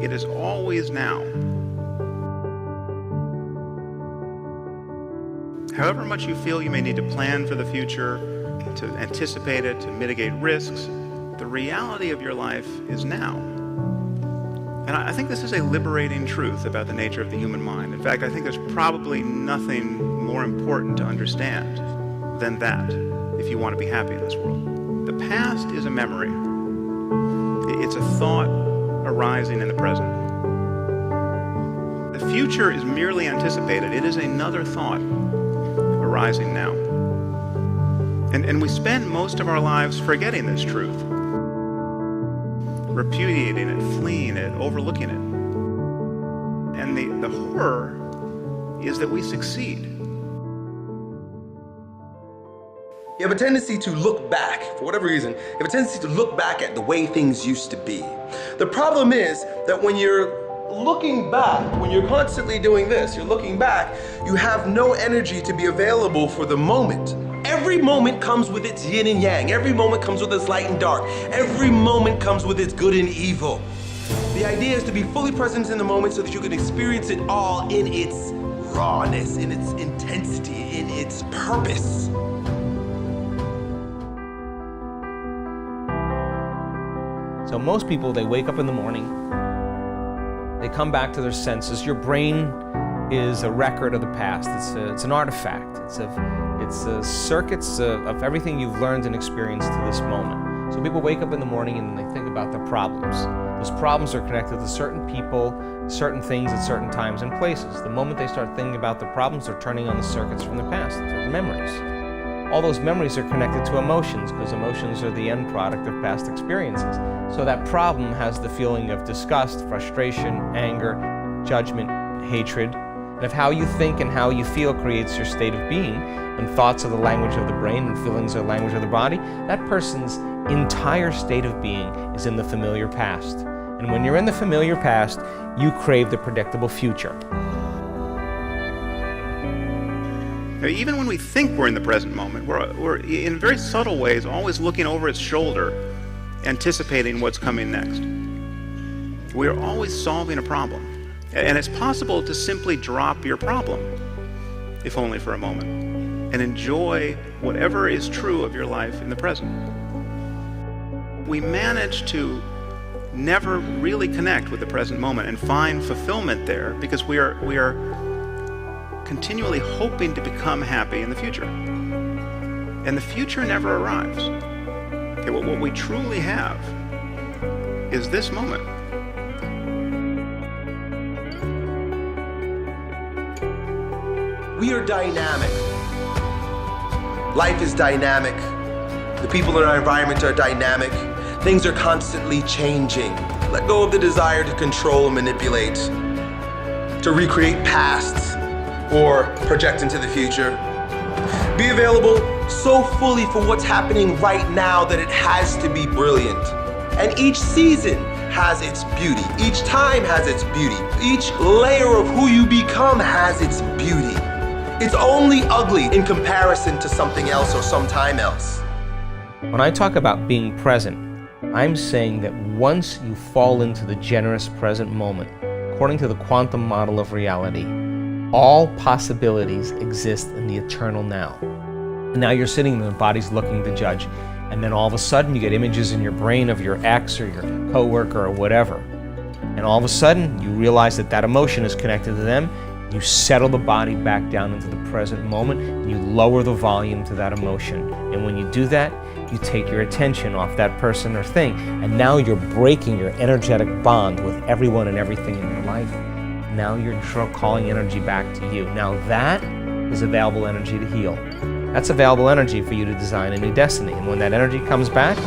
It is always now. However much you feel you may need to plan for the future, to anticipate it, to mitigate risks, the reality of your life is now. And I think this is a liberating truth about the nature of the human mind. In fact, I think there's probably nothing more important to understand than that if you want to be happy in this world. The past is a memory. It's a thought arising in the present. The future is merely anticipated. It is another thought arising now. And we spend most of our lives forgetting this truth, repudiating it, fleeing it, overlooking it. And the horror is that we succeed. You have a tendency to look back, for whatever reason, you have a tendency to look back at the way things used to be. The problem is that when you're looking back, when you're constantly doing this, you're looking back, you have no energy to be available for the moment. Every moment comes with its yin and yang. Every moment comes with its light and dark. Every moment comes with its good and evil. The idea is to be fully present in the moment so that you can experience it all in its rawness, in its intensity, in its purpose. So most people, they wake up in the morning, they come back to their senses. Your brain is a record of the past. It's an artifact. It's a circuits of everything you've learned and experienced to this moment. So people wake up in the morning and they think about their problems. Those problems are connected to certain people, certain things at certain times and places. The moment they start thinking about the problems, they're turning on the circuits from the past, their memories. All those memories are connected to emotions because emotions are the end product of past experiences. So that problem has the feeling of disgust, frustration, anger, judgment, hatred. And if how you think and how you feel creates your state of being, and thoughts are the language of the brain and feelings are the language of the body, that person's entire state of being is in the familiar past. And when you're in the familiar past, you crave the predictable future. Now, even when we think we're in the present moment, we're in very subtle ways always looking over its shoulder, anticipating what's coming next. We're always solving a problem. And it's possible to simply drop your problem, if only for a moment, and enjoy whatever is true of your life in the present. We manage to never really connect with the present moment and find fulfillment there because we are continually hoping to become happy in the future. And the future never arrives. Okay, what we truly have is this moment. We are dynamic. Life is dynamic. The people in our environment are dynamic. Things are constantly changing. Let go of the desire to control and manipulate, to recreate pasts, or project into the future. Be available so fully for what's happening right now that it has to be brilliant. And each season has its beauty. Each time has its beauty. Each layer of who you become has its beauty. It's only ugly in comparison to something else or some time else. When I talk about being present, I'm saying that once you fall into the generous present moment, according to the quantum model of reality, all possibilities exist in the eternal now. And now you're sitting there, the body's looking to judge, and then all of a sudden you get images in your brain of your ex or your coworker or whatever. And all of a sudden you realize that that emotion is connected to them. You settle the body back down into the present moment, and you lower the volume to that emotion. And when you do that, you take your attention off that person or thing, and now you're breaking your energetic bond with everyone and everything in your life. Now you're calling energy back to you. Now that is available energy to heal. That's available energy for you to design a new destiny. And when that energy comes back,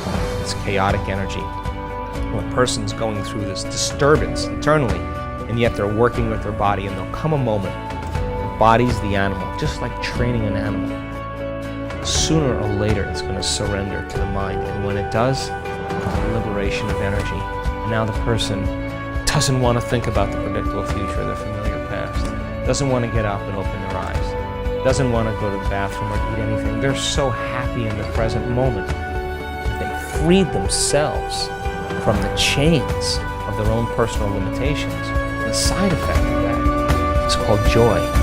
it's chaotic energy. When a person's going through this disturbance internally, and yet they're working with their body, and there'll come a moment, the body's the animal, just like training an animal. Sooner or later, it's going to surrender to the mind, and when it does, the liberation of energy. And now the person doesn't want to think about the predictable future, the familiar past, doesn't want to get up and open their eyes, doesn't want to go to the bathroom or eat anything. They're so happy in the present moment that they freed themselves from the chains of their own personal limitations. The side effect of that is called joy.